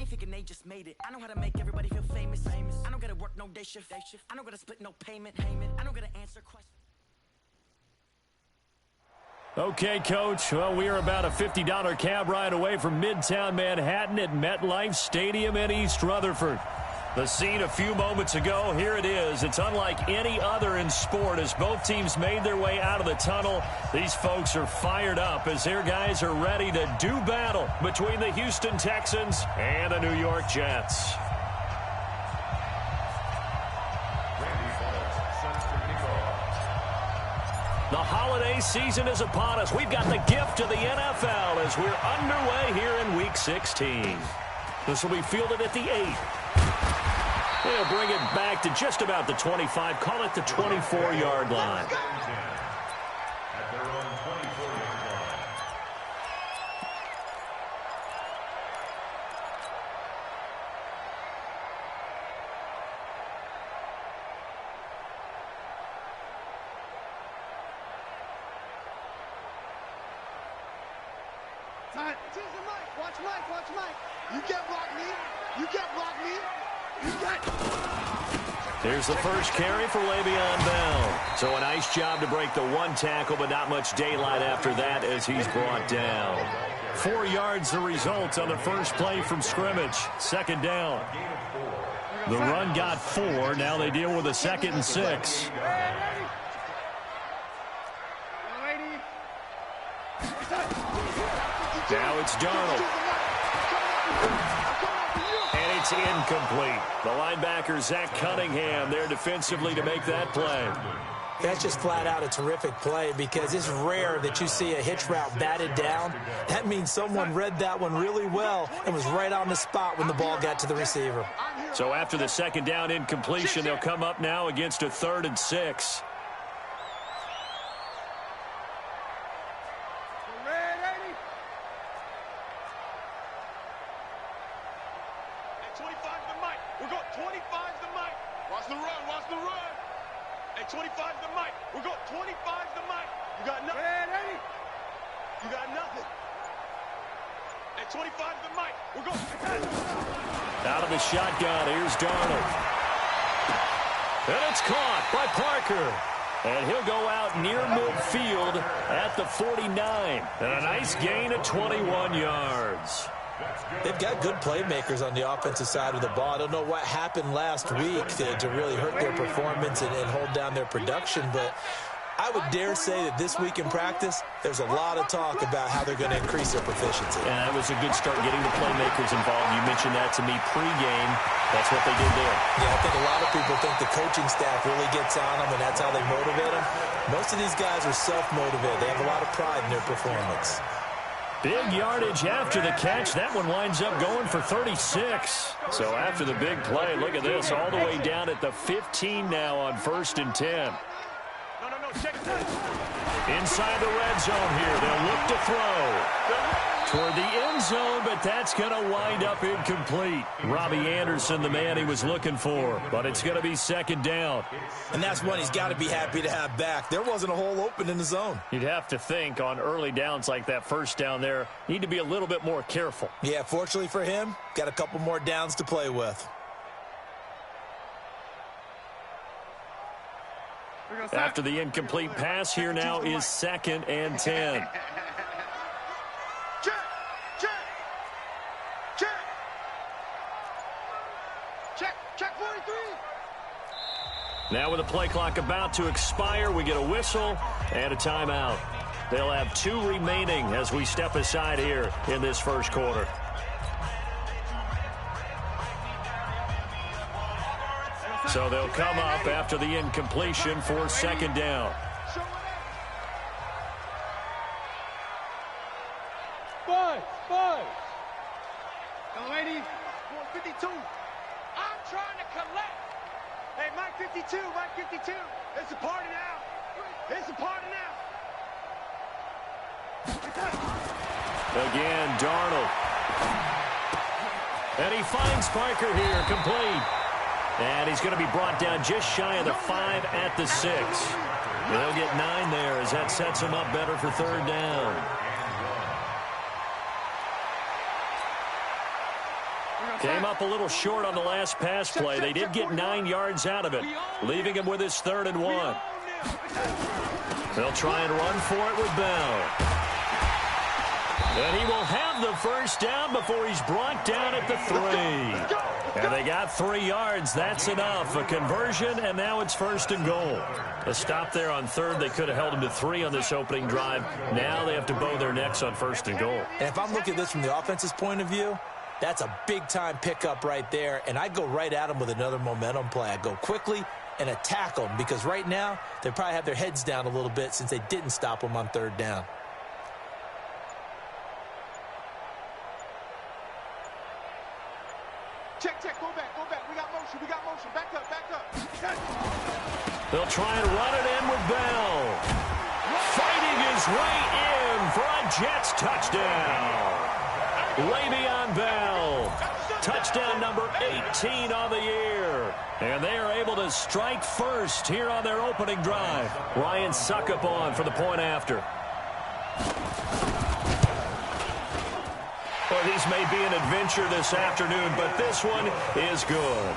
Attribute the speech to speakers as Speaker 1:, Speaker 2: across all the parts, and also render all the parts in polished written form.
Speaker 1: ain't thinking they just made it. I know how to make everybody feel famous. I don't gotta work no day shift. I don't gotta split no payment. I don't gotta answer questions.
Speaker 2: Okay, Coach. Well, we are about a $50 cab ride away from Midtown Manhattan at MetLife Stadium in East Rutherford. The scene a few moments ago, here it is. It's unlike any other in sport as both teams made their way out of the tunnel. These folks are fired up as their guys are ready to do battle between the Houston Texans and the New York Jets. The holiday season is upon us. We've got the gift of the NFL as we're underway here in Week 16. This will be fielded at the 8. They'll bring it back to just about the 25. Call it the 24-yard line.
Speaker 3: Watch Mike. You can't block me. You got.
Speaker 2: There's the first carry for Le'Veon Bell. So a nice job to break the one tackle, but not much daylight after that as he's brought down. 4 yards the result on the first play from scrimmage. Second down. The run got 4. Now they deal with a 2nd and 6. Now it's Darnold. And it's incomplete. The linebacker, Zach Cunningham, there defensively to make that play.
Speaker 4: That's just flat out a terrific play because it's rare that you see a hitch route batted down. That means someone read that one really well and was right on the spot when the ball got to the receiver.
Speaker 2: So after the second down incompletion, they'll come up now against a 3rd and 6. Out of the shotgun, here's Darnold. And it's caught by Parker. And he'll go out near midfield at the 49. And a nice gain of 21 yards.
Speaker 4: They've got good playmakers on the offensive side of the ball. I don't know what happened last week to really hurt their performance and hold down their production, but I would dare say that this week in practice, there's a lot of talk about how they're going to increase their proficiency.
Speaker 2: And that was a good start getting the playmakers involved. You mentioned that to me pregame. That's what they did there.
Speaker 4: Yeah, I think a lot of people think the coaching staff really gets on them, and that's how they motivate them. Most of these guys are self-motivated. They have a lot of pride in their performance.
Speaker 2: Big yardage after the catch. That one winds up going for 36. So after the big play, look at this, all the way down at the 15 now on 1st and 10. Inside the red zone here. They'll look to throw toward the end zone, but that's going to wind up incomplete. Robbie Anderson, the man he was looking for, but it's going to be 2nd down.
Speaker 4: And that's one he's got to be happy to have back. There wasn't a hole open in the zone.
Speaker 2: You'd have to think on early downs like that first down there, need to be a little bit more careful.
Speaker 4: Yeah, fortunately for him, got a couple more downs to play with.
Speaker 2: After the incomplete pass, here now is 2nd and 10.
Speaker 3: Check 43.
Speaker 2: Now with the play clock about to expire, we get a whistle and a timeout. They'll have 2 remaining as we step aside here in this first quarter. So they'll come up after the incompletion for 2nd down.
Speaker 3: Five. Go, lady. 52. I'm trying to collect. Hey, Mike 52. It's a party now.
Speaker 2: Again, Darnold. And he finds Parker here, complete. And he's going to be brought down just shy of the 5 at the 6. They'll get 9 there as that sets him up better for 3rd down. Came up a little short on the last pass play. They did get 9 yards out of it, leaving him with his 3rd and 1. They'll try and run for it with Bell. And he will have the first down before he's brought down at the 3. And they got 3 yards. That's enough. A conversion, and now it's 1st and goal. A stop there on 3rd. They could have held him to 3 on this opening drive. Now they have to bow their necks on 1st and goal.
Speaker 4: And if I'm looking at this from the offense's point of view, that's a big-time pickup right there. And I'd go right at him with another momentum play. I'd go quickly and attack them, because right now they probably have their heads down a little bit since they didn't stop them on 3rd down.
Speaker 3: Check, go back. We got motion. Back up.
Speaker 2: They'll try and run it in with Bell. Fighting his way in for a Jets touchdown. Le'Veon Bell. Touchdown number 18 on the year. And they are able to strike first here on their opening drive. Ryan Succop on for the point after. Well, these may be an adventure this afternoon, but this one is good.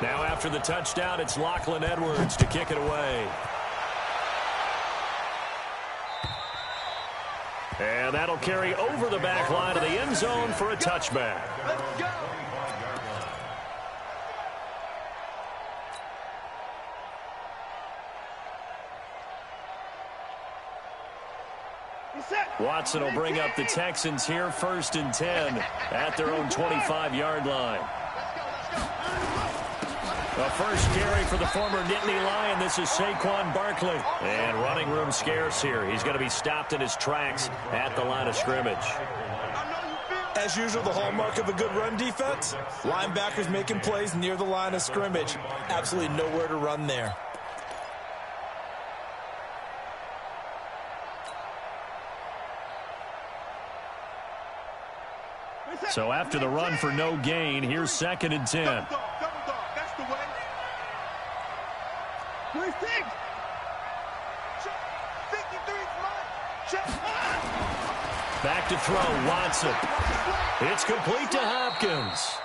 Speaker 2: Now after the touchdown, it's Lachlan Edwards to kick it away. And that'll carry over the back line of the end zone for a touchback.
Speaker 3: Let's go.
Speaker 2: Watson will bring up the Texans here 1st and 10 at their own 25-yard line. The first carry for the former Nittany Lion. This is Saquon Barkley. And running room scarce here. He's going to be stopped in his tracks at the line of scrimmage.
Speaker 4: As usual, the hallmark of a good run defense, linebackers making plays near the line of scrimmage. Absolutely nowhere to run there.
Speaker 2: So after the run for no gain, here's 2nd and 10.
Speaker 3: Double dog. That's the way. Where's Tig? 53's mine.
Speaker 2: Back to throw, Watson. It's complete to Hopkins.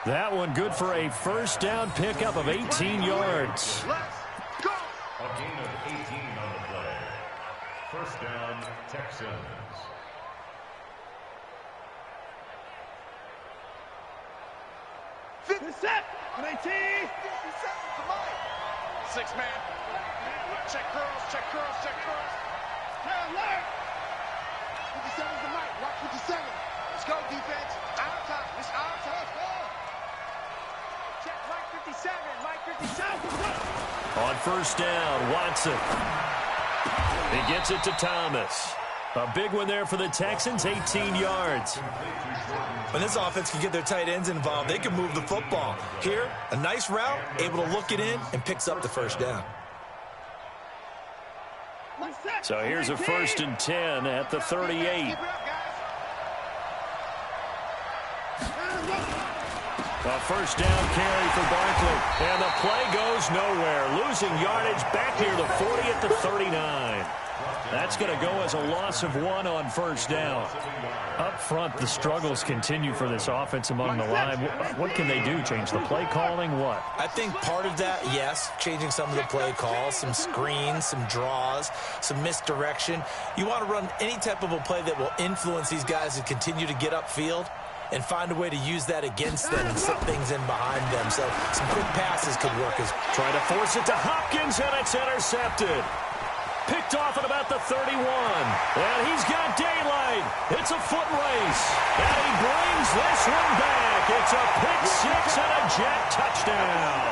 Speaker 2: That one good for a first down pickup of 18 yards.
Speaker 3: Let's go.
Speaker 5: A gain of 18 on the play. First down, Texans.
Speaker 3: 57, 18. 57's the mine. 6-man. Check curls. Alert. 57's the mic. Watch 57. Let's go, defense. Our time. It's our time. Let's go. Check Mike 57.
Speaker 2: On first down, Watson. He gets it to Thomas. A big one there for the Texans, 18 yards.
Speaker 4: When this offense can get their tight ends involved, they can move the football. Here, a nice route, able to look it in, and picks up the first down.
Speaker 2: So here's a 1st and 10 at the 38. A first down carry for Barkley. And the play goes nowhere. Losing yardage back near the 40 at the 39. That's going to go as a loss of 1 on first down. Up front, the struggles continue for this offense among the line. What can they do? Change the play calling? What?
Speaker 4: I think part of that, yes, changing some of the play calls, some screens, some draws, some misdirection. You want to run any type of a play that will influence these guys to continue to get upfield and find a way to use that against them and slip things in behind them. So some quick passes could work.
Speaker 2: Trying to force it to Hopkins, and it's intercepted. Picked off at about the 31. And he's got daylight. It's a foot race. And he brings this one back. It's a pick six and a Jet touchdown.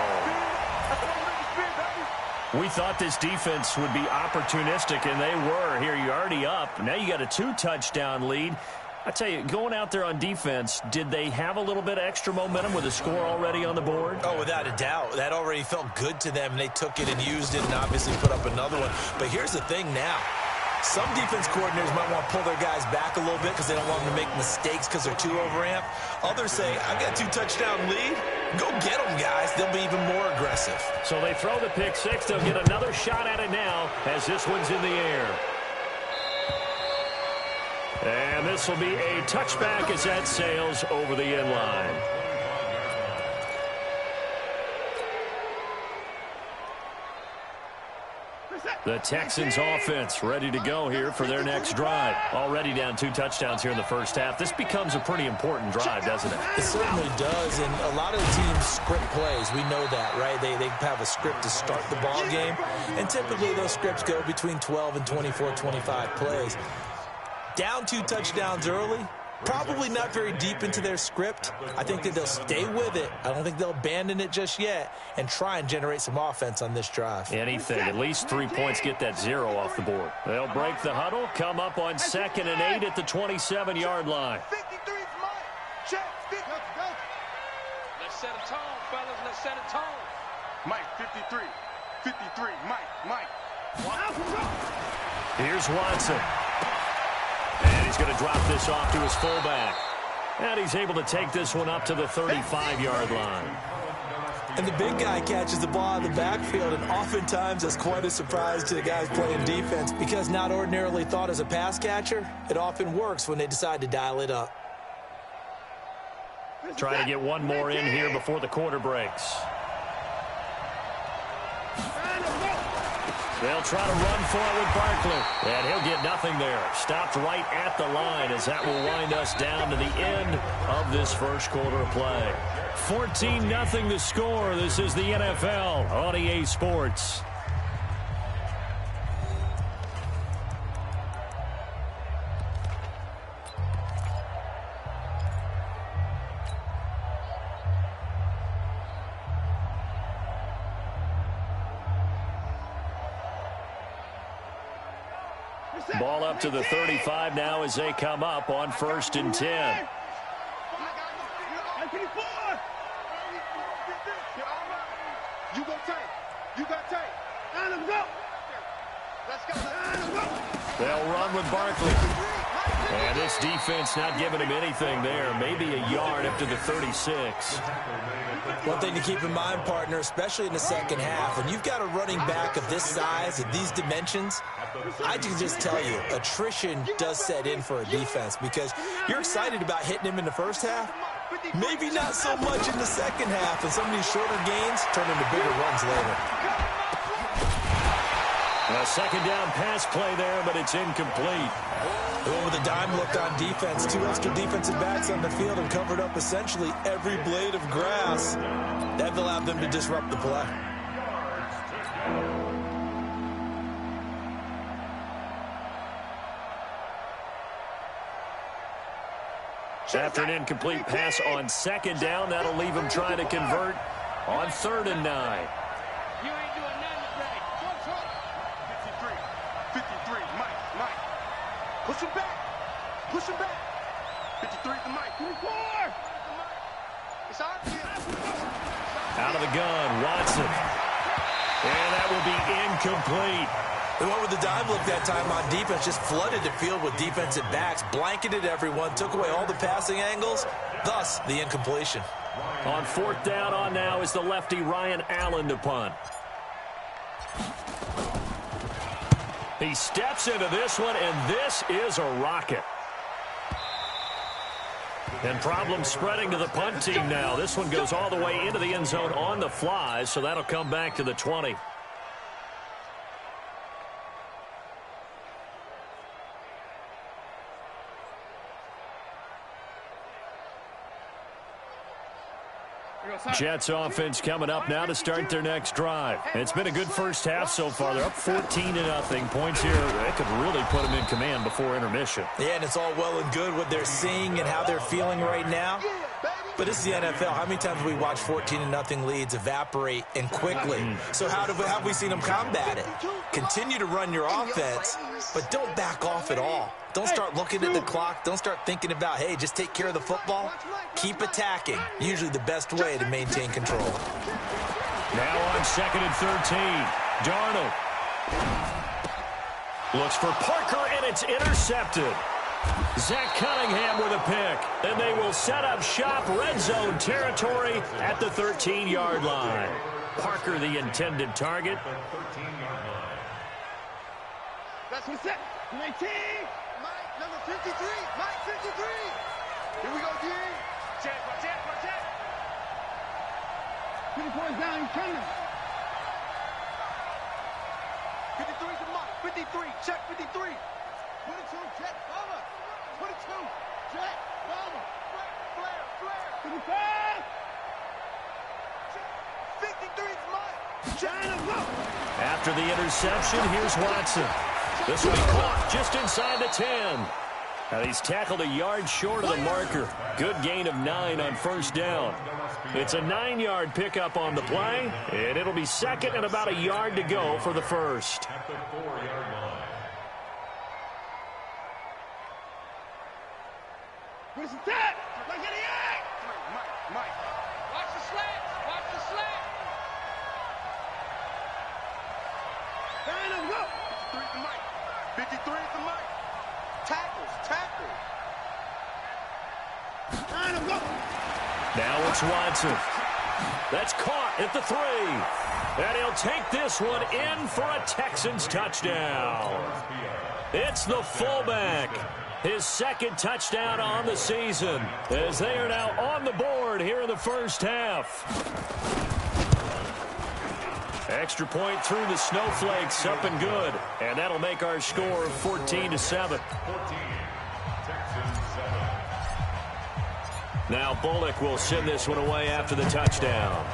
Speaker 2: We thought this defense would be opportunistic, and they were. Here, you're already up. Now you got a 2-touchdown lead. I tell you, going out there on defense, did they have a little bit of extra momentum with a score already on the board?
Speaker 4: Oh, without a doubt. That already felt good to them. They took it and used it and obviously put up another one. But here's the thing now. Some defense coordinators might want to pull their guys back a little bit because they don't want them to make mistakes because they're too overamped. Others say, I've got a 2-touchdown lead. Go get them, guys. They'll be even more aggressive.
Speaker 2: So they throw the pick six. They'll get another shot at it now as this one's in the air. And this will be a touchback as that sails over the end line. The Texans offense ready to go here for their next drive. Already down 2 touchdowns here in the first half. This becomes a pretty important drive, doesn't it?
Speaker 4: It certainly does, and a lot of the teams script plays. We know that, right? They have a script to start the ball game, and typically those scripts go between 12 and 24, 25 plays. Down 2 touchdowns early, probably not very deep into their script. I think that they'll stay with it. I don't think they'll abandon it just yet and try and generate some offense on this drive.
Speaker 2: Anything. At least 3 points, get that 0 off the board. They'll break the huddle, come up on 2nd and 8 at the 27-yard line.
Speaker 3: 53 is mine. Check. 50. Let's set a tone, fellas. Let's set a tone. Mike, 53. 53. Mike.
Speaker 2: Here's Watson. And he's going to drop this off to his fullback. And he's able to take this one up to the 35-yard line.
Speaker 4: And the big guy catches the ball out of the backfield, and oftentimes that's quite a surprise to the guys playing defense because not ordinarily thought as a pass catcher, it often works when they decide to dial it up.
Speaker 2: Trying to get one more in here before the quarter breaks. They'll try to run for it with Barkley. And he'll get nothing there. Stopped right at the line as that will wind us down to the end of this first quarter of play. 14-0 the score. This is the NFL on EA Sports. Ball up to the 35 now as they come up on 1st and 10. They'll run with Barkley. And this defense not giving him anything there. Maybe a yard up to the 36.
Speaker 4: One thing to keep in mind, partner, especially in the second half, when you've got a running back of this size, of these dimensions, I can just tell you, attrition does set in for a defense because you're excited about hitting him in the first half, maybe not so much in the second half, and some of these shorter gains turn into bigger runs later.
Speaker 2: A second down pass play there, but it's incomplete.
Speaker 4: The one with the dime look on defense, 2 extra defensive backs on the field and covered up essentially every blade of grass. That allowed them to disrupt the play.
Speaker 2: After an incomplete pass on 2nd down, that'll leave him trying to convert on 3rd and 9.
Speaker 3: You ain't doing nothing today. 53, Mike. Push him back. 53 to Mike. 24. It's
Speaker 2: out of the gun, Watson. And that will be incomplete.
Speaker 4: The one with the dime look that time on defense just flooded the field with defensive backs, blanketed everyone, took away all the passing angles, thus the incompletion.
Speaker 2: On 4th down on now is the lefty Ryan Allen to punt. He steps into this one, and this is a rocket. And problems spreading to the punt team now. This one goes all the way into the end zone on the fly, so that'll come back to the 20. Jets offense coming up now to start their next drive. It's been a good first half so far. They're up 14-0. Points here, that could really put them in command before intermission.
Speaker 4: Yeah, and it's all well and good what they're seeing and how they're feeling right now. But it's the NFL. How many times have we watched 14-0 leads evaporate and quickly? So how have we seen them combat it? Continue to run your offense, but don't back off at all. Don't start looking at the clock. Don't start thinking about, hey, just take care of the football. Keep attacking. Usually the best way to maintain control.
Speaker 2: Now on 2nd and 13. Darnold. Looks for Parker, and it's intercepted. Zach Cunningham with a pick. And they will set up shop, red zone territory at the 13-yard line. Parker, the intended target.
Speaker 3: That's what's it. 19. Mike, number 53. Mike, 53. Here we go, D. Check. 20 points down, he's coming. 53 to Mike. 53. Check 53. 22. Check. Bomber. 22. Check. Bomber. Flare. 55. 53 is Mike. China,
Speaker 2: After the interception, here's Watson. This will be caught just inside the 10. And he's tackled a yard short of the marker. Good gain of 9 on first down. It's a 9-yard pickup on the play, and it'll be second and about a yard to go for the first.
Speaker 5: At the 4-yard line.
Speaker 3: Where's the tap? Like any act. Mike. Watch the slant. Down and go. 53 to Mike. 53 to Mike. Tackle. Down and go.
Speaker 2: Now it's Watson. That's caught at the 3. And he'll take this one in for a Texans touchdown. It's the fullback. His second touchdown on the season, as they are now on the board here in the first half. Extra point through the snowflakes, up and good. And that'll make our score 14-7. Now Bullock will send this one away after the touchdown.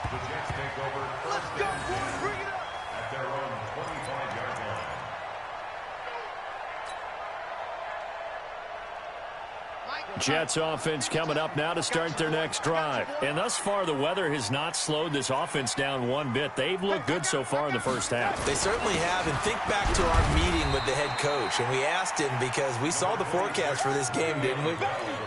Speaker 5: The Jets take over.
Speaker 3: Let's go, boys. Bring it up.
Speaker 5: At their own 25-yard line.
Speaker 2: Jets offense coming up now to start their next drive. And thus far, the weather has not slowed this offense down one bit. They've looked good so far in the first half.
Speaker 4: They certainly have. And think back to our meeting with the head coach. And we asked him, because we saw the forecast for this game, didn't we?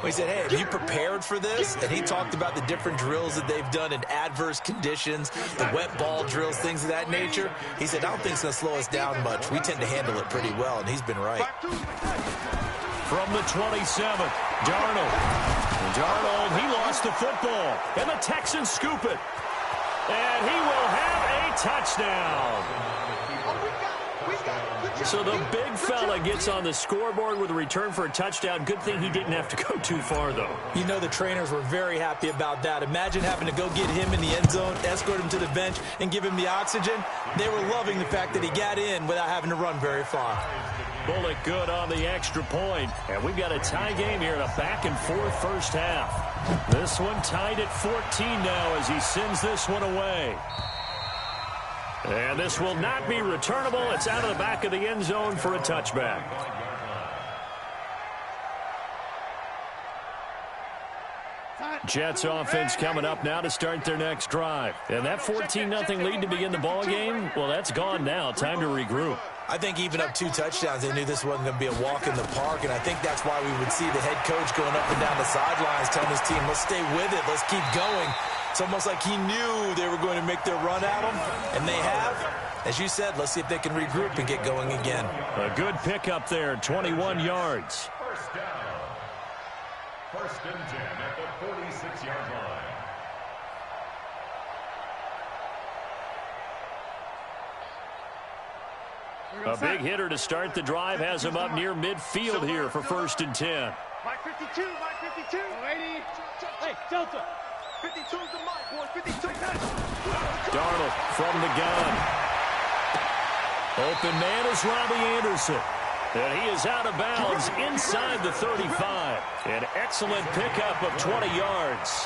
Speaker 4: We said, hey, have you prepared for this? And he talked about the different drills that they've done in adverse conditions, the wet ball drills, things of that nature. He said, I don't think it's going to slow us down much. We tend to handle it pretty well, and he's been right.
Speaker 2: From the 27, Darnold. He lost the football, and the Texans scoop it. And he will have a touchdown. So the big fella gets on the scoreboard with a return for a touchdown. Good thing he didn't have to go too far, though.
Speaker 4: You know the trainers were very happy about that. Imagine having to go get him in the end zone, escort him to the bench, and give him the oxygen. They were loving the fact that he got in without having to run very far.
Speaker 2: Bullock good on the extra point. And we've got a tie game here in a back-and-forth first half. This one tied at 14 now as he sends this one away. And this will not be returnable. It's out of the back of the end zone for a touchback. Jets offense coming up now to start their next drive. And that 14-0 lead to begin the ball game, well, that's gone now. Time to regroup.
Speaker 4: I think even up 2 touchdowns, they knew this wasn't going to be a walk in the park, and I think that's why we would see the head coach going up and down the sidelines telling his team, let's stay with it, let's keep going. It's almost like he knew they were going to make their run at him, and they have. As you said, let's see if they can regroup and get going again.
Speaker 2: A good pickup there, 21 yards.
Speaker 5: First down. First and 10 at the 46-yard line.
Speaker 2: A big hitter to start the drive has him up near midfield here for first and 10.
Speaker 3: Mike 52, Mike 52. 80. Hey, Delta. 52 is the Mike, boy. 52.
Speaker 2: Darnold from the gun. Open man is Robbie Anderson. And he is out of bounds inside the 35. An excellent pickup of 20 yards.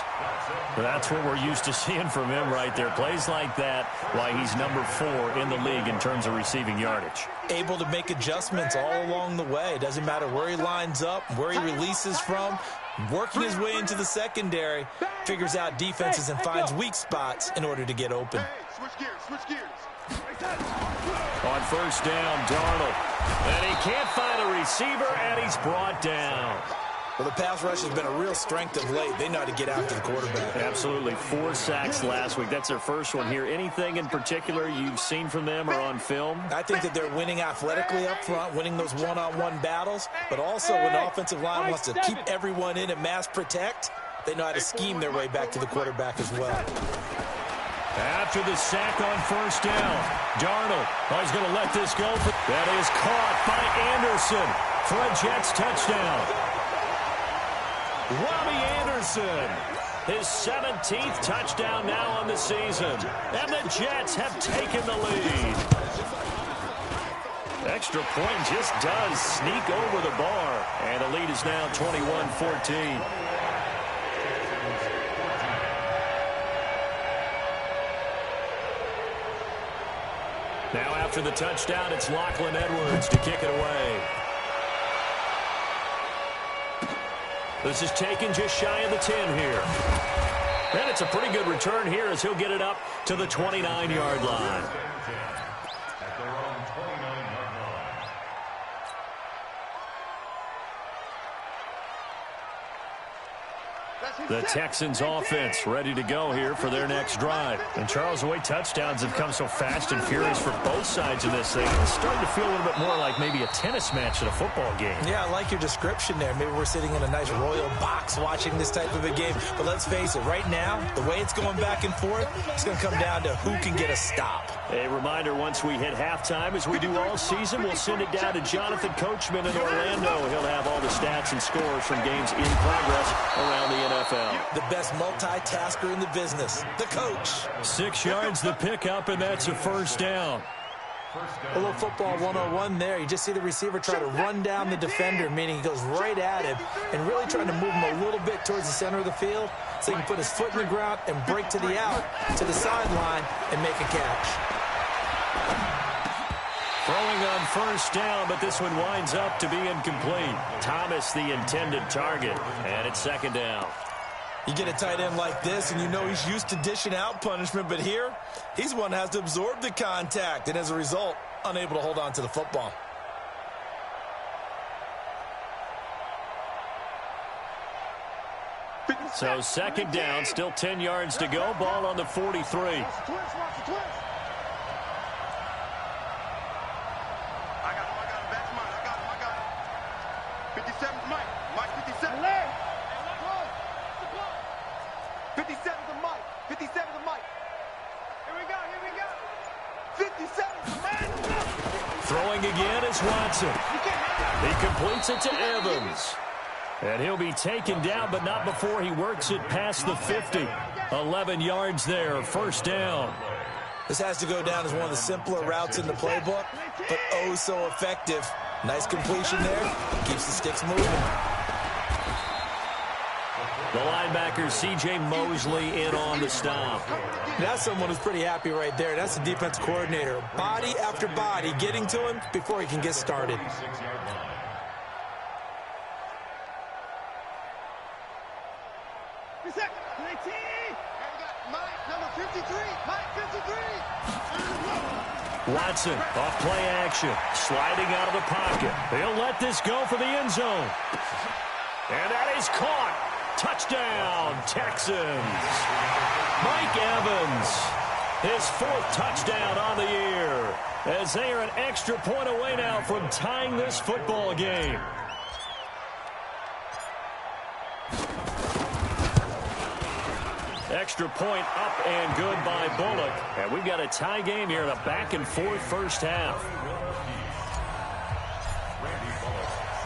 Speaker 2: That's what we're used to seeing from him right there. Plays like that, why he's number 4 in the league in terms of receiving yardage.
Speaker 4: Able to make adjustments all along the way. It doesn't matter where he lines up, where he releases from. Working his way into the secondary, figures out defenses and finds weak spots in order to get open.
Speaker 3: Switch gears.
Speaker 2: On first down, Darnold. And he can't find a receiver, and he's brought down.
Speaker 4: Well, the pass rush has been a real strength of late. They know how to get after the quarterback.
Speaker 2: Absolutely. 4 sacks last week. That's their first one here. Anything in particular you've seen from them or on film?
Speaker 4: I think that they're winning athletically up front, winning those one-on-one battles, but also when the offensive line wants to keep everyone in and mass protect, they know how to scheme their way back to the quarterback as well.
Speaker 2: After the sack on first down, Darnold is going to let this go. That is caught by Anderson for a Jets touchdown. Robbie Anderson, his 17th touchdown now on the season. And the Jets have taken the lead. Extra point just does sneak over the bar. And the lead is now 21-14. Now after the touchdown, it's Lachlan Edwards to kick it away. This is taken just shy of the 10 here. And it's a pretty good return here as he'll get it up to the 29-yard line.
Speaker 5: At their own 29-yard line.
Speaker 2: The Texans offense ready to go here for their next drive. And Charles, the way touchdowns have come so fast and furious for both sides of this thing, it's starting to feel a little bit more like maybe a tennis match at a football game.
Speaker 4: Yeah, I like your description there. Maybe we're sitting in a nice royal box watching this type of a game. But let's face it, right now, the way it's going back and forth, it's going to come down to who can get a stop.
Speaker 2: A reminder, once we hit halftime, as we do all season, we'll send it down to Jonathan Coachman in Orlando. He'll have all the stats and scores from games in progress around the NFL.
Speaker 4: The best multitasker in the business, the coach.
Speaker 2: 6 yards the pickup, and that's a first down.
Speaker 4: A little football 101 there. You just see the receiver try to run down the defender, meaning he goes right at him and really trying to move him a little bit towards the center of the field so he can put his foot in the ground and break to the out, to the sideline, and make a catch.
Speaker 2: Throwing on first down, but this one winds up to be incomplete. Thomas, the intended target, and it's second down.
Speaker 4: You get a tight end like this, and you know he's used to dishing out punishment, but here, he's one that has to absorb the contact, and as a result, unable to hold on to the football.
Speaker 2: So second down, still 10 yards to go, ball on the 43. Throwing again is Watson. He completes it to Evans. And he'll be taken down, but not before he works it past the 50. 11 yards there, first down.
Speaker 4: This has to go down as one of the simpler routes in the playbook, but oh so effective. Nice completion there. Keeps the sticks moving.
Speaker 2: The linebacker, C.J. Mosley, in on the stop.
Speaker 4: That's someone who's pretty happy right there. That's the defense coordinator. Body after body getting to him before he can get started.
Speaker 2: Watson, off play action, sliding out of the pocket. He'll let this go for the end zone. And that is caught. Touchdown, Texans. Mike Evans, his 4th touchdown on the year, as they are an extra point away now from tying this football game. Extra point up and good by Bullock. And we've got a tie game here in a back-and-forth first half.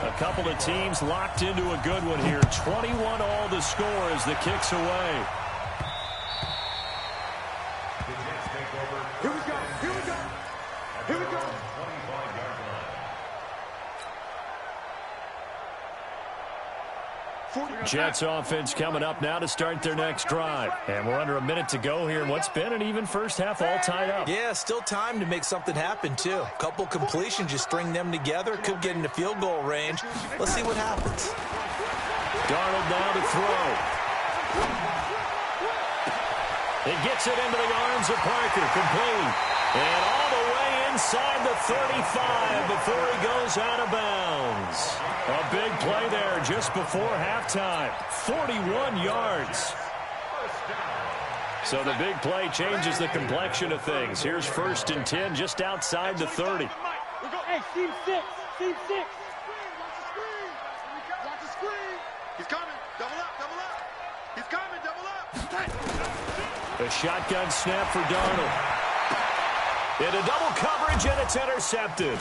Speaker 2: A couple of teams locked into a good one here. 21 all the score as the kick's away.
Speaker 3: Here we go. Here we go. Here we go.
Speaker 2: Jets offense coming up now to start their next drive. And we're under a minute to go here in what's been an even first half, all tied up.
Speaker 4: Yeah, still time to make something happen, too. A couple completions, you string them together, could get into field goal range. Let's see what happens.
Speaker 2: Darnold now to throw. He gets it into the arms of Parker, complete. And all the way inside the 35 before he goes out of bounds. A big play there just before halftime. 41 yards. So the big play changes the complexion of things. Here's 1st and 10 just outside the 30.
Speaker 3: Hey, team 6. Team 6. Watch the screen. He's coming. Double up. He's coming. Double up.
Speaker 2: A shotgun snap for Darnold. Into double coverage, and it's intercepted.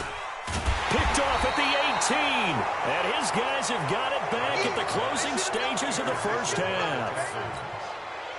Speaker 2: Picked off at the 18. And his guys have got it back at the closing stages of the first half.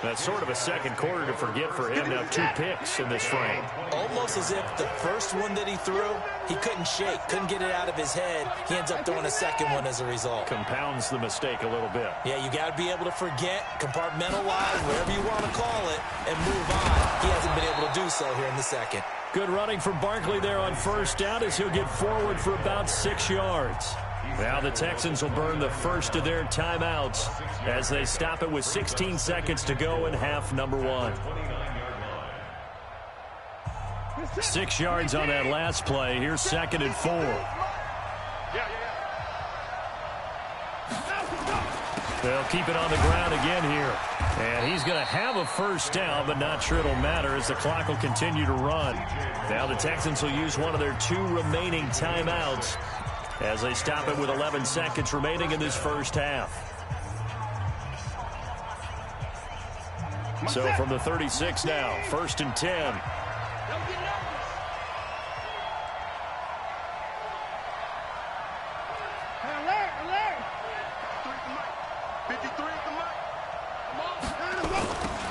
Speaker 2: That's sort of a second quarter to forget for him. Now 2 picks in this frame.
Speaker 4: Almost as if the first one that he threw, he couldn't shake, couldn't get it out of his head. He ends up throwing a second one as a result.
Speaker 2: Compounds the mistake a little bit.
Speaker 4: Yeah, you got to be able to forget, compartmentalize, whatever you want to call it, and move on. He hasn't been able to do so here in the second.
Speaker 2: Good running from Barkley there on 1st down as he'll get forward for about 6 yards. Now the Texans will burn the first of their timeouts as they stop it with 16 seconds to go in half number 1. 6 yards on that last play. Here's 2nd and 4. They'll keep it on the ground again here. And he's going to have a first down, but not sure it'll matter as the clock will continue to run. Now the Texans will use one of their 2 remaining timeouts as they stop it with 11 seconds remaining in this first half. So from the 36 now, 1st and 10.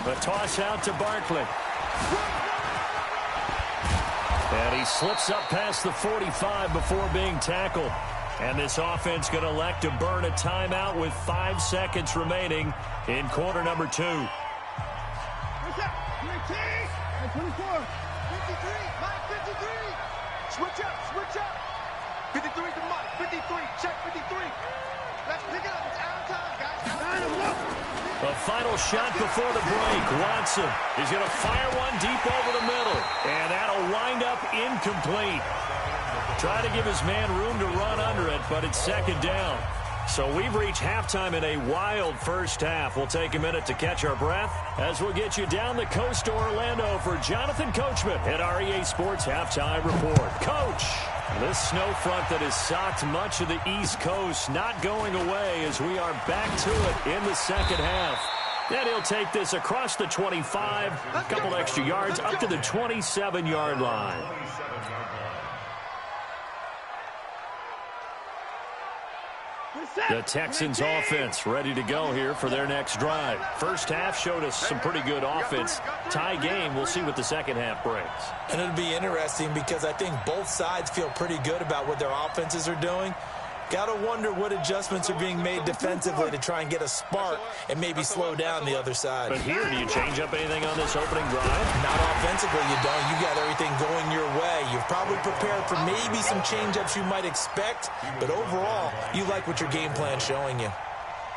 Speaker 2: A toss out to Barkley. And he slips up past the 45 before being tackled. And this offense going to elect to burn a timeout with 5 seconds remaining in quarter number 2.
Speaker 3: 24, 53, Mike 53. Switch up. 53 to Mike, 53, check 53. Let's pick it up, it's out of time, guys.
Speaker 2: A final shot before the break. Watson is going to fire one deep over the middle. And that'll wind up incomplete. Try to give his man room to run under it, but it's 2nd down. So we've reached halftime in a wild first half. We'll take a minute to catch our breath as we'll get you down the coast to Orlando for Jonathan Coachman at our EA Sports Halftime Report. Coach, this snow front that has socked much of the East Coast not going away as we are back to it in the second half. Then he'll take this across the 25, a couple extra yards up to the 27-yard line. The Texans offense ready to go here for their next drive. First half showed us some pretty good offense. Tie game, we'll see what the second half brings.
Speaker 4: And it'll be interesting because I think both sides feel pretty good about what their offenses are doing. Got to wonder what adjustments are being made defensively to try and get a spark and maybe slow down the other side.
Speaker 2: But here, do you change up anything on this opening drive?
Speaker 4: Not offensively, you don't. You got everything going your way. You've probably prepared for maybe some change-ups you might expect, but overall, you like what your game plan's showing you.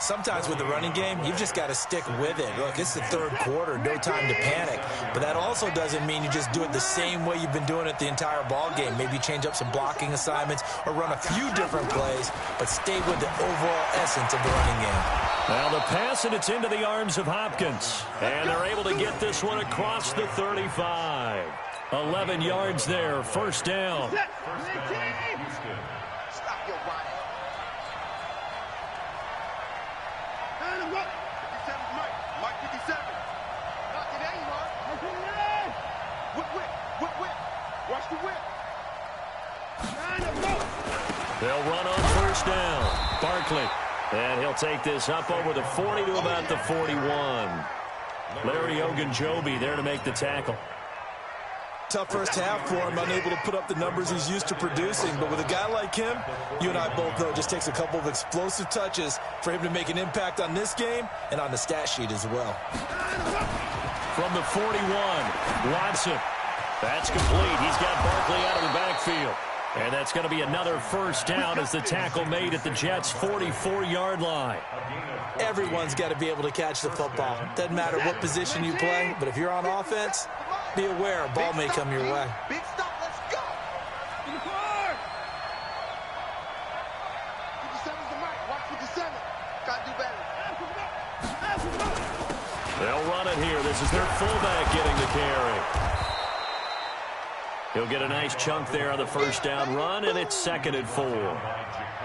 Speaker 4: Sometimes with the running game, you've just got to stick with it. Look, it's the third quarter, no time to panic. But that also doesn't mean you just do it the same way you've been doing it the entire ball game. Maybe change up some blocking assignments or run a few different plays, but stay with the overall essence of the running game.
Speaker 2: Well, the pass, and it's into the arms of Hopkins. And they're able to get this one across the 35. 11 yards there, first down. They'll run on first down. Barkley. And he'll take this up over the 40 to about the 41. Larry Ogunjobi there to make the tackle.
Speaker 4: Tough first half for him, unable to put up the numbers he's used to producing. But with a guy like him, you and I both know it just takes a couple of explosive touches for him to make an impact on this game and on the stat sheet as well.
Speaker 2: From the 41, Watson. That's complete. He's got Barkley out of the backfield. And that's going to be another first down as the tackle made at the Jets' 44-yard line.
Speaker 4: Everyone's got to be able to catch the football. Doesn't matter what position you play, but if you're on offense, be aware a ball may come your way.
Speaker 3: Big stop, let's go.
Speaker 2: on it here. This is their fullback getting the carry. He'll get a nice chunk there on the first down run, and it's 2nd and 4.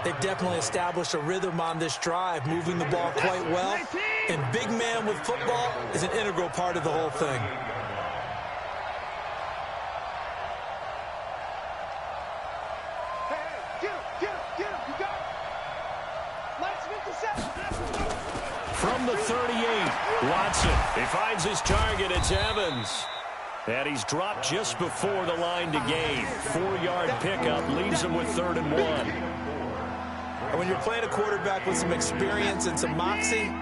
Speaker 4: They've definitely established a rhythm on this drive, moving the ball quite well. And big man with football is an integral part of the whole thing.
Speaker 2: From the 38, Watson. He finds his target. It's Evans. And he's dropped just before the line to gain. 4-yard pickup leaves him with 3rd and 1.
Speaker 4: And when you're playing a quarterback with some experience and some moxie,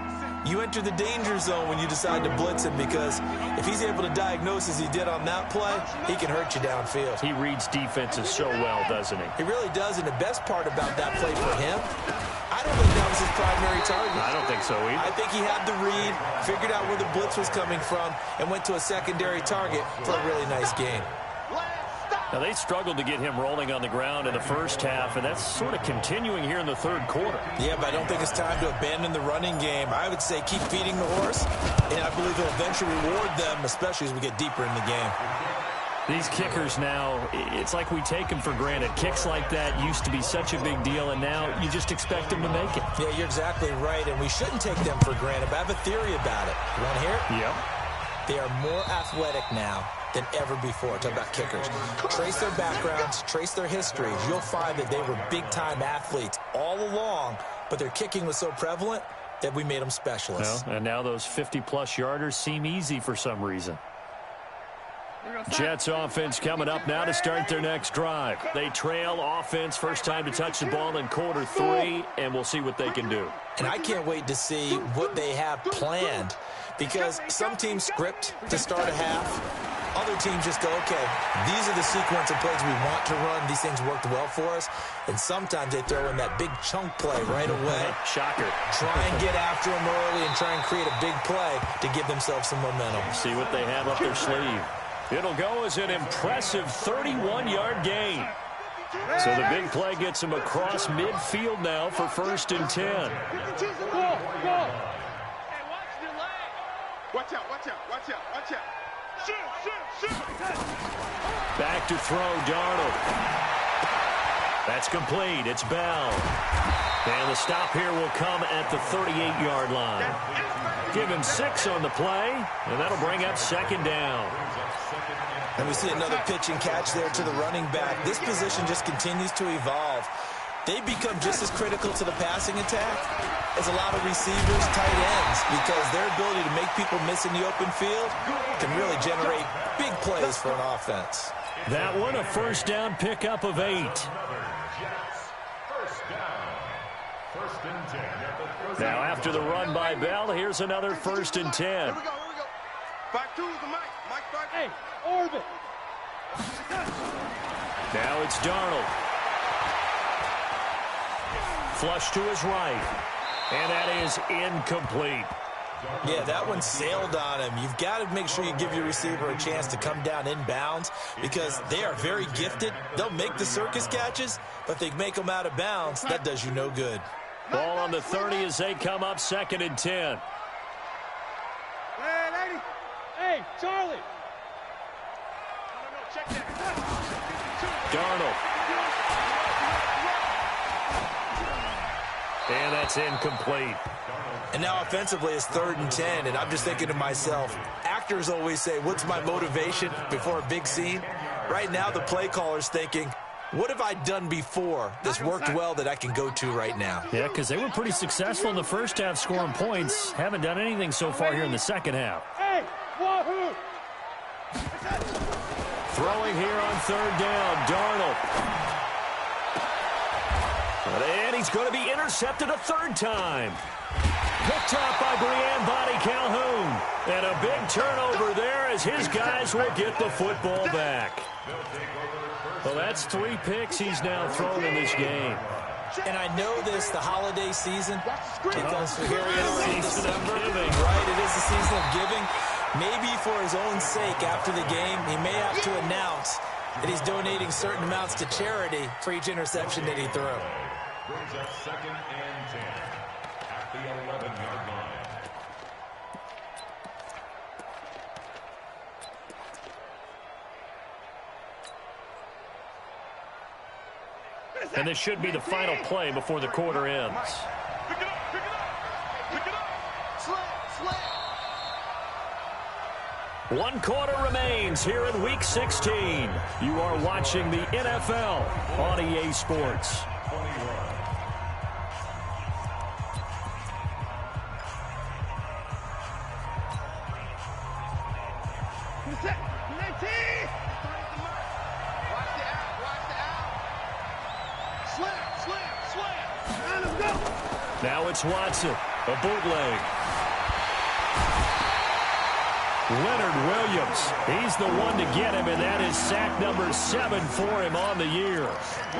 Speaker 4: you enter the danger zone when you decide to blitz him, because if he's able to diagnose as he did on that play, he can hurt you downfield.
Speaker 2: He reads defenses so well, doesn't he?
Speaker 4: He really does, and the best part about that play for him, I don't think that was his primary target.
Speaker 2: I don't think so either.
Speaker 4: I think he had the read, figured out where the blitz was coming from, and went to a secondary target for a really nice gain.
Speaker 2: Now, they struggled to get him rolling on the ground in the first half, and that's sort of continuing here in the 3rd quarter.
Speaker 4: Yeah, but I don't think it's time to abandon the running game. I would say keep feeding the horse, and I believe he'll eventually reward them, especially as we get deeper in the game.
Speaker 2: These kickers now, it's like we take them for granted. Kicks like that used to be such a big deal, and now you just expect them to make it.
Speaker 4: Yeah, you're exactly right, and we shouldn't take them for granted, but I have a theory about it. You want to hear it?
Speaker 2: Yep.
Speaker 4: They are more athletic now than ever before. Talk about kickers. Trace their backgrounds, trace their histories. You'll find that they were big-time athletes all along, but their kicking was so prevalent that we made them specialists.
Speaker 2: Well, and now those 50-plus yarders seem easy for some reason. Jets offense coming up now to start their next drive. They trail offense, first time to touch the ball in quarter 3, and we'll see what they can do.
Speaker 4: And I can't wait to see what they have planned, because some teams script to start a half. Other teams just go, okay, these are the sequence of plays we want to run. These things worked well for us. And sometimes they throw in that big chunk play right away.
Speaker 2: Shocker.
Speaker 4: Try and get after them early and try and create a big play to give themselves some momentum.
Speaker 2: See what they have up their sleeve. It'll go as an impressive 31-yard gain. So the big play gets him across midfield now for 1st and 10.
Speaker 3: Watch out, watch out, watch out, watch out. Shoot.
Speaker 2: Back to throw, Darnold. That's complete. It's Bell. And the stop here will come at the 38-yard line. Give him 6 on the play, and that'll bring up 2nd down.
Speaker 4: And we see another pitch and catch there to the running back. This position just continues to evolve. They become just as critical to the passing attack as a lot of receivers, tight ends, because their ability to make people miss in the open field can really generate big plays for an offense.
Speaker 2: That one, a first down pickup of 8. Now after the run by Bell, here's another 1st and 10.
Speaker 3: Here we go. 5-2 is the mic. Mike 5.
Speaker 6: Hey, orbit.
Speaker 2: Now it's Darnold. Flush to his right. And that is incomplete.
Speaker 4: Yeah, that one sailed on him. You've got to make sure you give your receiver a chance to come down inbounds, because they are very gifted. They'll make the circus catches, but if they make them out of bounds, that does you no good.
Speaker 2: Ball on the 30 as they come up 2nd and 10.
Speaker 3: Hey, lady.
Speaker 6: Hey, Charlie.
Speaker 3: No, check that.
Speaker 2: Darnold. And that's incomplete.
Speaker 4: And now offensively it's 3rd and 10, and I'm just thinking to myself, actors always say, what's my motivation before a big scene? Right now the play caller's thinking, what have I done before that's worked well that I can go to right now?
Speaker 2: Yeah, because they were pretty successful in the first half scoring points. Haven't done anything so far here in the second half.
Speaker 6: Hey, wahoo!
Speaker 2: Throwing here on 3rd down, Darnold. And he's going to be intercepted a 3rd time. Picked up by Brian Body Calhoun. And a big turnover there as his guys will get the football back. Well, that's 3 picks he's now thrown in this game.
Speaker 4: And I know this, the holiday season, because here we are in December. Right, it is the season of giving. Maybe for his own sake after the game, he may have to announce that he's donating certain amounts to charity for each interception that he threw.
Speaker 5: Brings up 2nd and 10 at the 11-yard line.
Speaker 2: And this should be the final play before the quarter ends.
Speaker 3: Pick it up, pick it up, pick it up. Slam, slam.
Speaker 2: 1 quarter remains here in Week 16. You are watching the NFL on EA Sports. Now it's Watson, a bootleg. Leonard Williams, he's the one to get him, and that is sack number 7 for him on the year.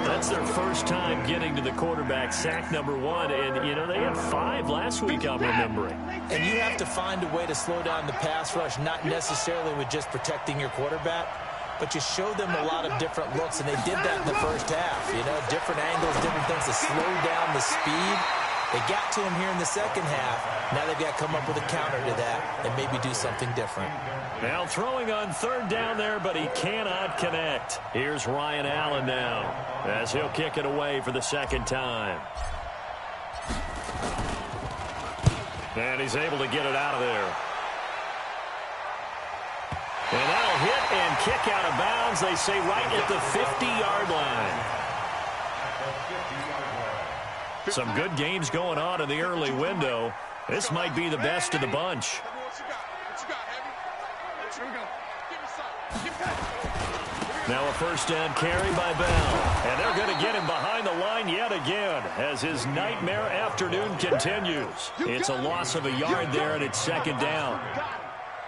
Speaker 2: That's their first time getting to the quarterback, sack number 1, and, you know, they had 5 last week, I'm remembering.
Speaker 4: And you have to find a way to slow down the pass rush, not necessarily with just protecting your quarterback, but you show them a lot of different looks, and they did that in the first half. You know, different angles, different things to slow down the speed. They got to him here in the second half. Now they've got to come up with a counter to that and maybe do something different.
Speaker 2: Now throwing on 3rd down there, but he cannot connect. Here's Ryan Allen now as he'll kick it away for the 2nd time. And he's able to get it out of there. And that'll hit and kick out of bounds, they say, right at the 50-yard line. Some good games going on in the early window. This might be the best of the bunch. Now a 1st down carry by Bell. And they're going to get him behind the line yet again as his nightmare afternoon continues. It's a loss of a yard there, and it's 2nd down.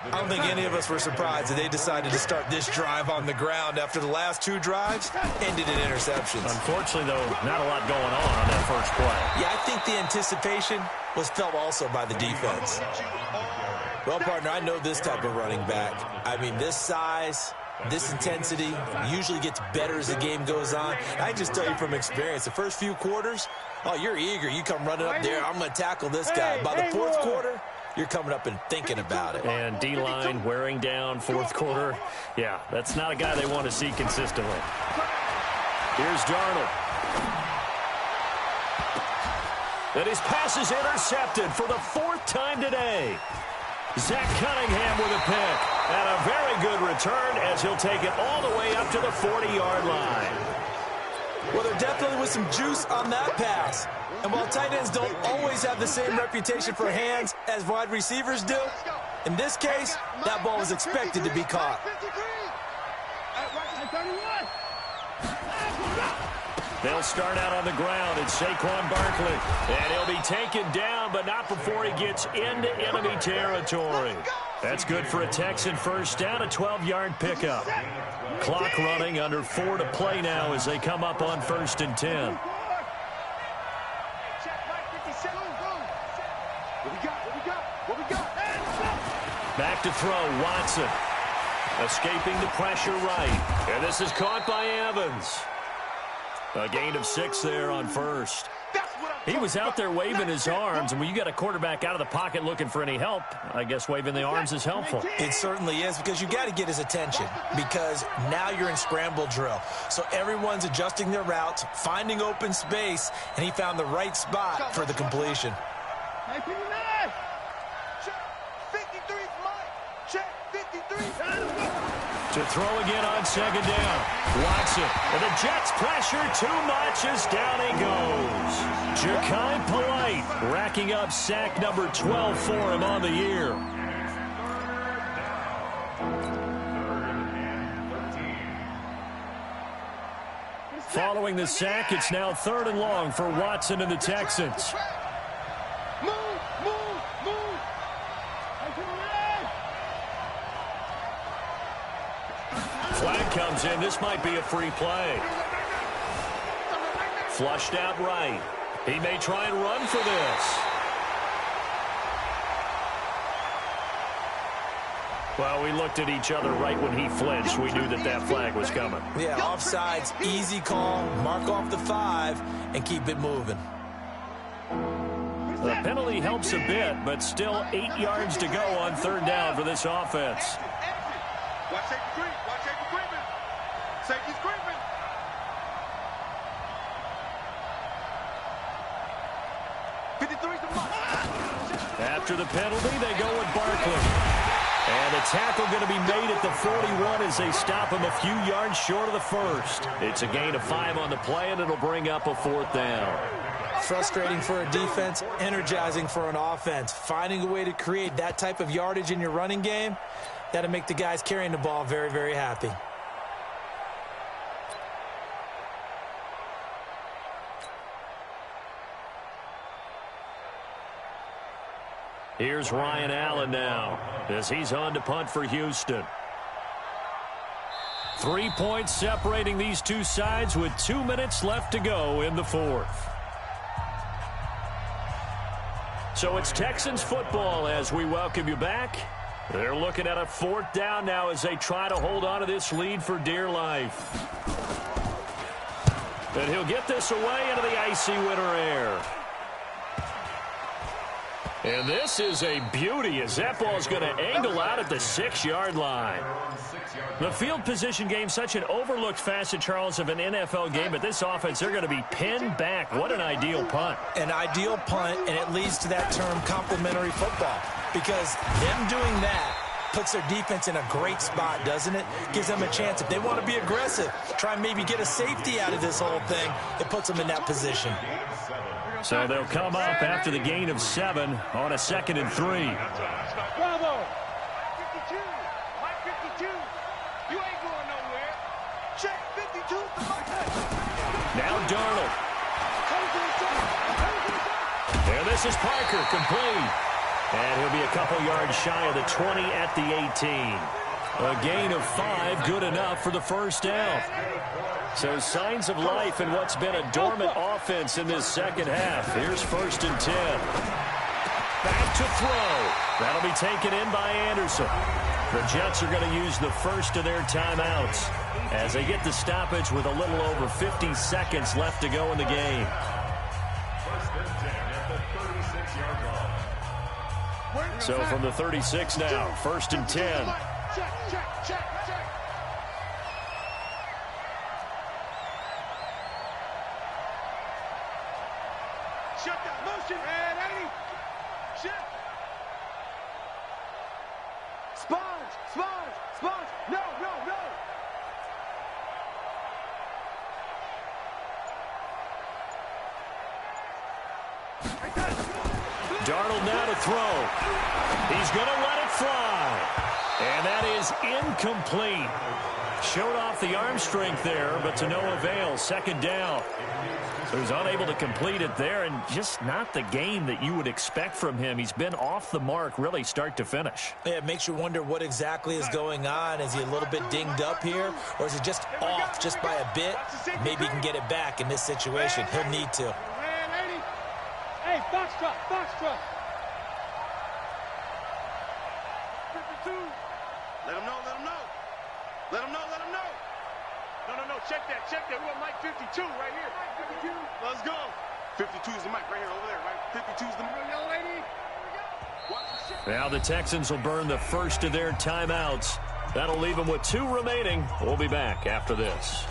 Speaker 4: I don't think any of us were surprised that they decided to start this drive on the ground after the last 2 drives ended in interceptions.
Speaker 2: Unfortunately, though, not a lot going on that first play.
Speaker 4: Yeah, I think the anticipation was felt also by the defense. Well, partner, I know this type of running back. I mean, this size, this intensity usually gets better as the game goes on. I just tell you from experience, the first few quarters, oh, you're eager. You come running up there, I'm going to tackle this guy. By the 4th quarter, you're coming up and thinking about it.
Speaker 2: And D-line wearing down 4th quarter. Yeah, that's not a guy they want to see consistently. Here's Darnold. And his pass is intercepted for the 4th time today. Zach Cunningham with a pick. And a very good return as he'll take it all the way up to the 40-yard line.
Speaker 4: Well, there definitely was some juice on that pass. And while tight ends don't always have the same reputation for hands as wide receivers do, in this case, that ball was expected to be caught.
Speaker 2: They'll start out on the ground. It's Saquon Barkley. And he'll be taken down, but not before he gets into enemy territory. That's good for a Texan 1st down, a 12-yard pickup. Clock running, under 4 to play now as they come up on 1st and 10. Back to throw, Watson. Escaping the pressure right. And this is caught by Evans. A gain of 6 there on 1st. He was out there waving his arms, and when you got a quarterback out of the pocket looking for any help, I guess waving the arms is helpful.
Speaker 4: It certainly is, because you got to get his attention, because now you're in scramble drill. So everyone's adjusting their routes, finding open space, and he found the right spot for the completion.
Speaker 2: To throw again on 2nd down. Watson. And the Jets pressure too much as down he goes. Ja'Kai Polite racking up sack number 12 for him on the year. Following the sack, it's now 3rd and long for Watson and the Texans. Flag comes in. This might be a free play. Flushed out right. He may try and run for this. Well, we looked at each other right when he flinched. We knew that that flag was coming.
Speaker 4: Yeah, offsides, easy call, mark off the 5, and keep it moving.
Speaker 2: The penalty helps a bit, but still 8 yards to go on 3rd down for this offense.
Speaker 3: Watch safety creep. Watch safety creeping. Safety's creeping. 53's the Mike.
Speaker 2: After the penalty, they go with Barkley. And the tackle going to be made at the 41 as they stop him a few yards short of the first. It's a gain of 5 on the play, and it'll bring up a 4th down.
Speaker 4: Frustrating for a defense, energizing for an offense. Finding a way to create that type of yardage in your running game, that'll make the guys carrying the ball very, very happy.
Speaker 2: Here's Ryan Allen now as he's on to punt for Houston. 3 points separating these two sides with 2 minutes left to go in the 4th. So it's Texans football as we welcome you back. They're looking at a 4th down now as they try to hold on to this lead for dear life. And he'll get this away into the icy winter air. And this is a beauty as that ball's going to angle out at the 6-yard line. The field position game, such an overlooked facet, Charles, of an NFL game, but this offense, they're going to be pinned back. What an ideal punt.
Speaker 4: An ideal punt, and it leads to that term complementary football, because them doing that puts their defense in a great spot, doesn't it? Gives them a chance. If they want to be aggressive, try and maybe get a safety out of this whole thing, it puts them in that position.
Speaker 2: So they'll come up after the gain of 7 on a 2nd and 3.
Speaker 6: Bravo!
Speaker 3: 52. Mike 52. You ain't going nowhere. Check 52 the Mike.
Speaker 2: Now Darnold. And this is Parker, complete. And he'll be a couple yards shy of the 20 at the 18. A gain of 5, good enough for the 1st down. So signs of life in what's been a dormant offense in this 2nd half. Here's 1st and 10. Back to throw. That'll be taken in by Anderson. The Jets are going to use the first of their timeouts as they get the stoppage with a little over 50 seconds left to go in the game.
Speaker 5: 1st and 10 at the 36-yard line.
Speaker 2: So from the 36 now, 1st and 10.
Speaker 3: Check, check, check, check. Shut that motion, man, 80. Shut. Sponge, sponge, sponge. No, no, no.
Speaker 2: Darnold now to throw. He's going to let it fly. And that is incomplete. Showed off the arm strength there, but to no avail. 2nd down. So he's unable to complete it there, and just not the game that you would expect from him. He's been off the mark really start to finish.
Speaker 4: Yeah, it makes you wonder what exactly is going on. Is he a little bit dinged up here, or is it just off just by a bit? Maybe he can get it back in this situation. He'll need to.
Speaker 6: Hey, box truck, box truck.
Speaker 3: 52. Let him know, let him know. Let him know, let him know. No, no, no, check that, check that. We want Mike 52 right here. 52. Let's go. 52 is the mic right here, over there, right? 52 is the mic. Young lady.
Speaker 2: Now the Texans will burn the first of their timeouts. That'll leave them with 2 remaining. We'll be back after this.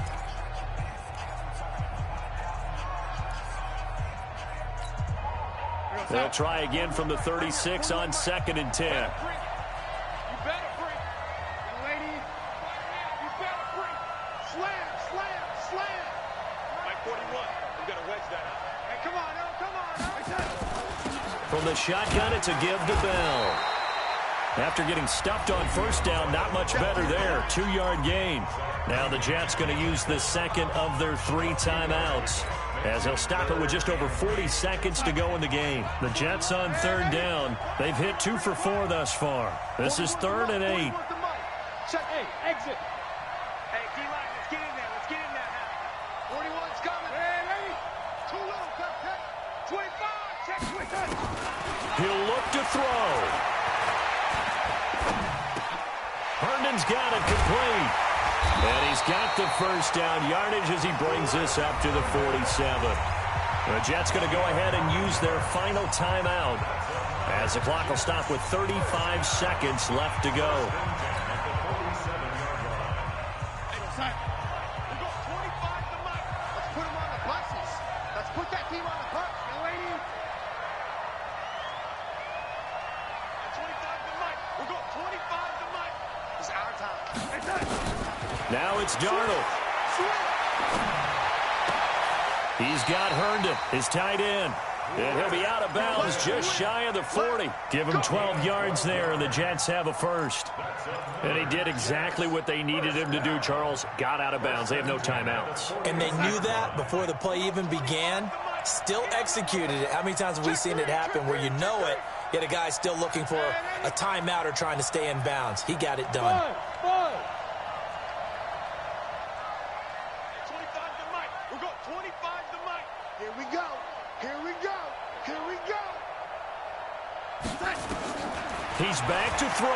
Speaker 2: They'll try again from the 36 on 2nd and 10.
Speaker 3: You better break. Young lady. You better break. Slam, slam, slam. Mike 41. You got to wedge that out. Hey, come on, now, come on. Now.
Speaker 2: From the shotgun, it's a give to Bell. After getting stuffed on 1st down, not much better there. 2-yard gain. Now the Jets going to use the 2nd of their 3 timeouts, as they'll stop it with just over 40 seconds to go in the game. The Jets on 3rd down. They've hit 2 for 4 thus far. This is 3rd and 8.
Speaker 6: Check, hey, exit.
Speaker 3: Hey, D-line, let's get in there. Let's get in there now. 41's coming. Hey, too low. 25, check 20.
Speaker 2: He'll look to throw. Herndon's got it complete. And he's got the 1st down yardage as he brings this up to the 47. The Jets going to go ahead and use their final timeout as the clock will stop with 35 seconds left to go.
Speaker 3: Hey, son, we got 25 to Mike. Let's put him on the buses. Let's put that team on the bus, young lady.
Speaker 2: It's Darnold. He's got Herndon, his tight end. And he'll be out of bounds just shy of the 40. Give him 12 yards there, and the Jets have a first. And he did exactly what they needed him to do, Charles. Got out of bounds. They have no timeouts.
Speaker 4: And they knew that before the play even began. Still executed it. How many times have we seen it happen where you know it, yet a guy still looking for a timeout or trying to stay in bounds? He got it done.
Speaker 6: 5.
Speaker 3: 25 to Mike. We'll go 25 to Mike. Here we go. Here we go. Here we go.
Speaker 2: He's back to throw.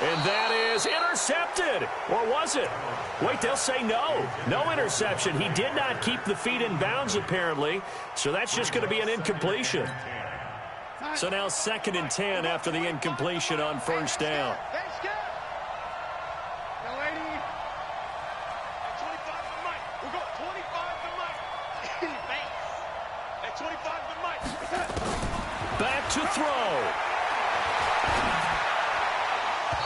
Speaker 2: And that is intercepted. Or was it? Wait, they'll say no. No interception. He did not keep the feet in bounds, apparently. So that's just going to be an incompletion. So now 2nd and 10 after the incompletion on first down.
Speaker 3: Let's go. Now, lady. At 25 to Mike. We'll go 25 to Mike. Thanks. At 25 to Mike.
Speaker 2: Back to throw.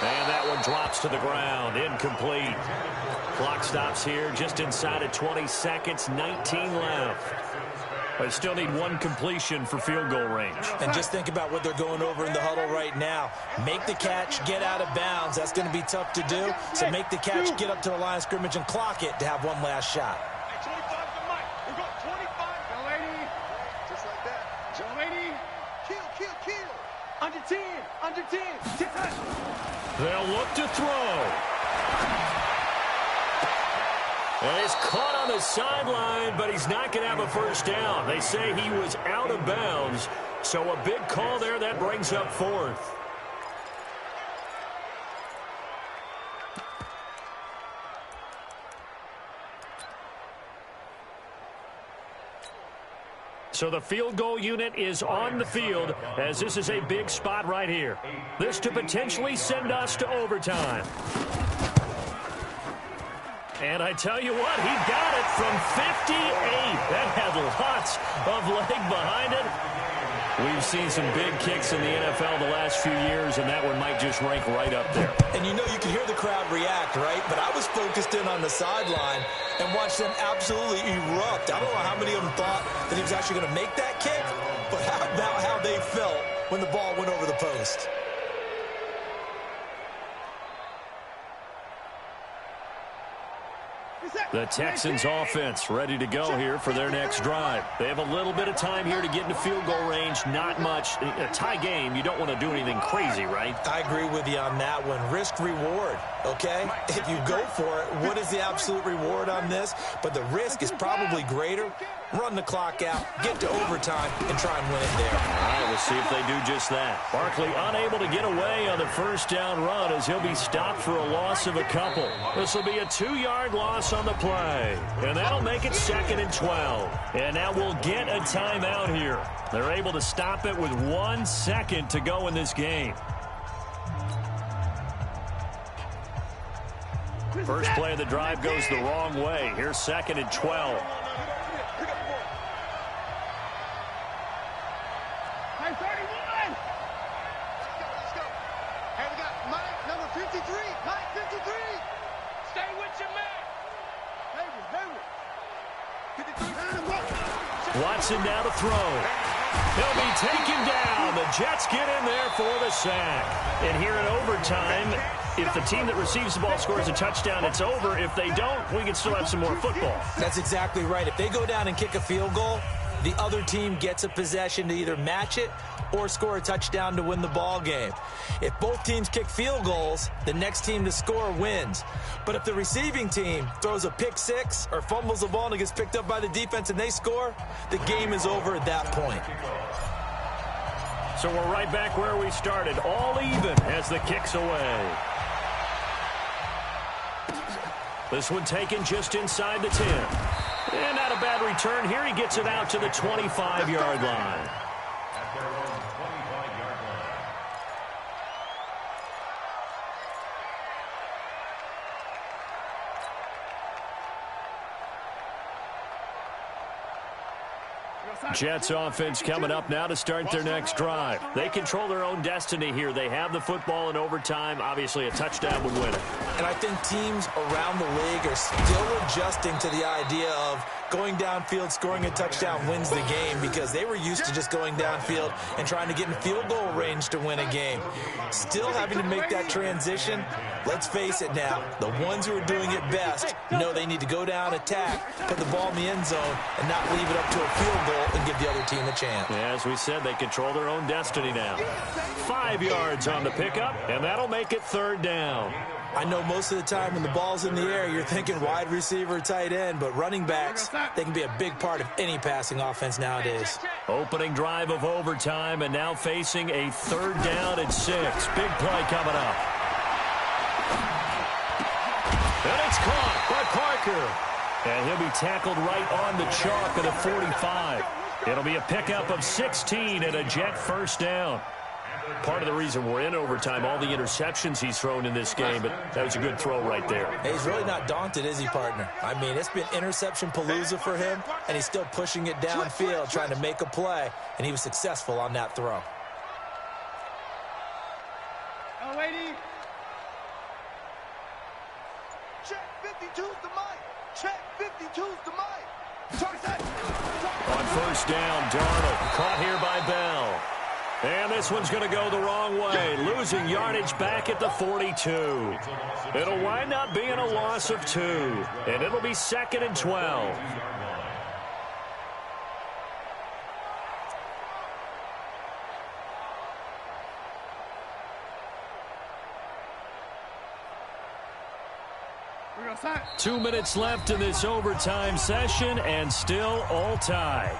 Speaker 2: And that one drops to the ground. Incomplete. Clock stops here just inside of 20 seconds. 19 left. They still need one completion for field goal range.
Speaker 4: And just think about what they're going over in the huddle right now. Make the catch, get out of bounds. That's going to be tough to do. So make the catch, get up to the line of scrimmage, and clock it to have one last shot.
Speaker 3: At 25 to Mike. We'll go 25. Young lady. Just like that. Young lady. Kill, kill, kill.
Speaker 6: Under 10. Under 10.
Speaker 2: They'll look to throw. And he's caught on the sideline, but he's not going to have a first down. They say he was out of bounds. So a big call there. That brings up 4th. So the field goal unit is on the field as this is a big spot right here. This to potentially send us to overtime. And I tell you what, he got it from 58. That had lots of leg behind it. We've seen some big kicks in the NFL the last few years, and that one might just rank right up there.
Speaker 4: And you know you can hear the crowd react, right? But I was focused in on the sideline and watched them absolutely erupt. I don't know how many of them thought that he was actually going to make that kick, but how about how they felt when the ball went over the post?
Speaker 2: The Texans offense ready to go here for their next drive. They have a little bit of time here to get into field goal range. Not much. A tie game, you don't want to do anything crazy, right?
Speaker 4: I agree with you on that one. Risk reward, okay? If you go for it, what is the absolute reward on this? But the risk is probably greater. Run the clock out, get to overtime, and try and win it there.
Speaker 2: All right, we'll see if they do just that. Barkley unable to get away on the first down run as he'll be stopped for a loss of a couple. This will be a 2-yard loss on the play. And that'll make it 2nd and 12. And now we'll get a timeout here. They're able to stop it with 1 second to go in this game. First play of the drive goes the wrong way. Here's 2nd and 12.
Speaker 3: Hey, 31. Let's go. Hey, we got Mike, number 53. Mike, 53. Stay with your man.
Speaker 2: Watson now to throw. He'll be taken down. The Jets get in there for the sack. And here in overtime, if the team that receives the ball scores a touchdown, it's over. If they don't, we can still have some more football.
Speaker 4: That's exactly right. If they go down and kick a field goal, the other team gets a possession to either match it or score a touchdown to win the ball game. If both teams kick field goals, the next team to score wins. But if the receiving team throws a pick six or fumbles the ball and it gets picked up by the defense and they score, the game is over at that point.
Speaker 2: So we're right back where we started, all even as the kick's away. This one taken just inside the 10. And not a bad return here. He gets it out to the 25-yard line.
Speaker 5: At their own 25-yard line.
Speaker 2: Jets offense coming up now to start their next drive. They control their own destiny here. They have the football in overtime. Obviously, a touchdown would win it.
Speaker 4: And I think teams around the league are still adjusting to the idea of going downfield, scoring a touchdown wins the game, because they were used to just going downfield and trying to get in field goal range to win a game. Still having to make that transition. Let's face it now, the ones who are doing it best know they need to go down, attack, put the ball in the end zone, and not leave it up to a field goal and give the other team a chance.
Speaker 2: As we said, they control their own destiny now. 5 yards on the pickup, and that'll make it third down.
Speaker 4: I know most of the time when the ball's in the air, you're thinking wide receiver, tight end, but running backs, they can be a big part of any passing offense nowadays.
Speaker 2: Opening drive of overtime, and now facing a third down and 6. Big play coming up. And it's caught by Parker. And he'll be tackled right on the chalk of the 45. It'll be a pickup of 16 and a Jet first down. Part of the reason we're in overtime, all the interceptions he's thrown in this game, but that was a good throw right there.
Speaker 4: Hey, he's really not daunted, is he, partner? I mean, it's been interception palooza for him, and he's still pushing it downfield, trying to make a play, and he was successful on that throw.
Speaker 6: Oh, lady.
Speaker 3: Check 52's the mic. Check 52's the mic.
Speaker 2: On first down, Darnold caught here by Bell. And this one's going to go the wrong way, losing yardage back at the 42. It'll wind up being a loss of 2, and it'll be 2nd and 12.
Speaker 6: We're going to sign.
Speaker 2: 2 minutes left in this overtime session, and still all tied.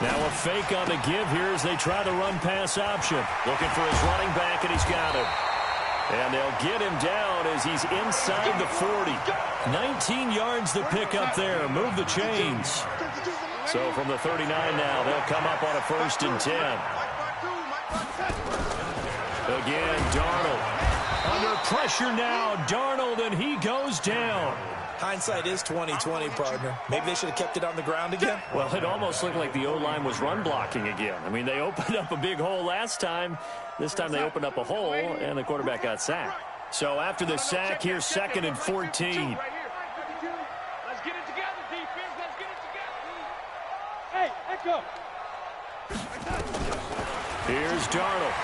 Speaker 2: Now a fake on the give here as they try the run-pass option. Looking for his running back, and he's got him. And they'll get him down as he's inside the 40. 19 yards to pick up there. Move the chains. So from the 39 now, they'll come up on a 1st and 10. Again, Darnold. Under pressure now, Darnold, and he goes down.
Speaker 4: Hindsight is 20/20, partner. Maybe they should have kept it on the ground again.
Speaker 2: Well, it almost looked like the O-line was run blocking again. I mean, they opened up a big hole last time. This time they opened up a hole, and the quarterback got sacked. So after the sack, here's 2nd and 14.
Speaker 6: Let's get it together, defense. Let's get it together. Hey, Echo.
Speaker 2: Here's Darnold.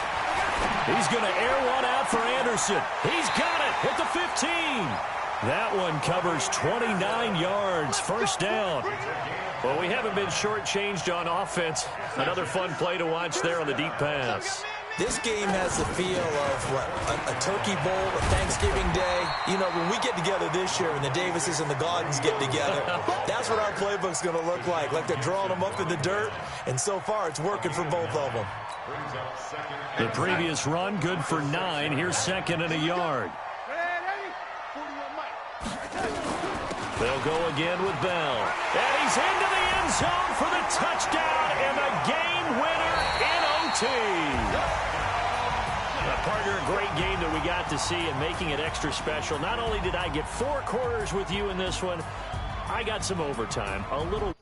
Speaker 2: He's going to air one out for Anderson. He's got it at the 15. That one covers 29 yards. First down. Well, we haven't been shortchanged on offense. Another fun play to watch there on the deep pass.
Speaker 4: This game has the feel of, a turkey bowl, a Thanksgiving day. You know, when we get together this year and the Davises and the Gaudens get together, that's what our playbook's going to look like. Like they're drawing them up in the dirt, and so far it's working for both of them.
Speaker 2: The previous run, good for 9. Here's 2nd and a yard. They'll go again with Bell. And he's into the end zone for the touchdown and the game winner in OT. Partner, a great game that we got to see and making it extra special. Not only did I get 4 quarters with you in this one, I got some overtime. A little...